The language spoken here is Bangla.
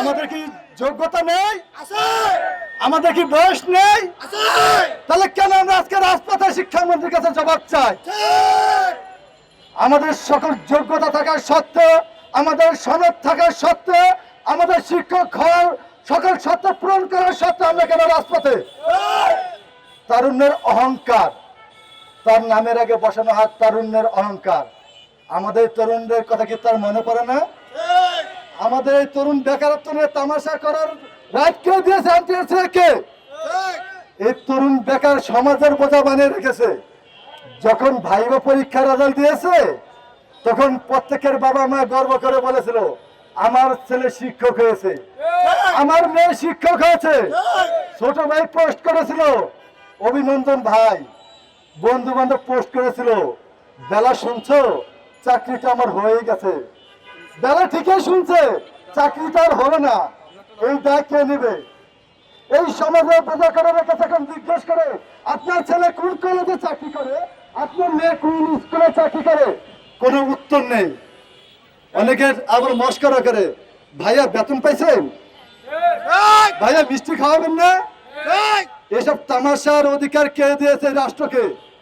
আমাদের কি যোগ্যতা নেই? আমাদের কি বয়স নেই? তাহলে কেন আমরা আজকে রাজপথে শিক্ষামন্ত্রীর কাছে জবাব চাই? আমাদের সকল যোগ্যতা থাকার সত্ত্বেও, আমাদের সনদ থাকার সত্ত্বেও, আমাদের শিক্ষক হওয়ার সকল সত্য পূরণ করার সত্ত্বেও আমরা কেন রাজপথে? তারুণ্যের অহংকার, তার নামের আগে বসানো হাত তারুণ্যের অহংকার। আমাদের তরুণদের কথা কি তার মনে পড়ে না? আমাদের এই তরুণ বেকারত্ব নিয়ে তামাশা করার রাইট কে দিয়েছে? আনতে কে? এই তরুণ বেকার সমাজের বোঝা বানিয়ে রেখেছে। যখন ভাইবা পরীক্ষার রেজাল্ট দিয়েছে তখন প্রত্যেকের বাবা মা গর্ব করে বলেছিল আমার ছেলে শিক্ষক হয়েছে, আমার মেয়ে শিক্ষক হয়েছে। ছোট ভাই পোস্ট করেছিল, অভিনন্দন ভাই। বন্ধু বান্ধব পোস্ট করেছিল, বেলা শুনছো চাকরিটা আমার হয়ে গেছে। বেলা ঠিকই শুনছে, চাকরিটা আর হবে না। এই দায় কে নেবে? এই সমাজে প্রজাকারের কাছে এখন জিজ্ঞেস করে আপনার ছেলে কোন কলেজে চাকরি করে, আপনার মেয়ে কোন স্কুলে চাকরি করে, কোনো উত্তর নেই। অনেকের আবার মস্করা করে, ভাইয়া বেতন পাইছেন? ভাইয়া মিষ্টি খাওয়াবেন না? এসব তামাশার অধিকার কে দিয়েছে রাষ্ট্রকে?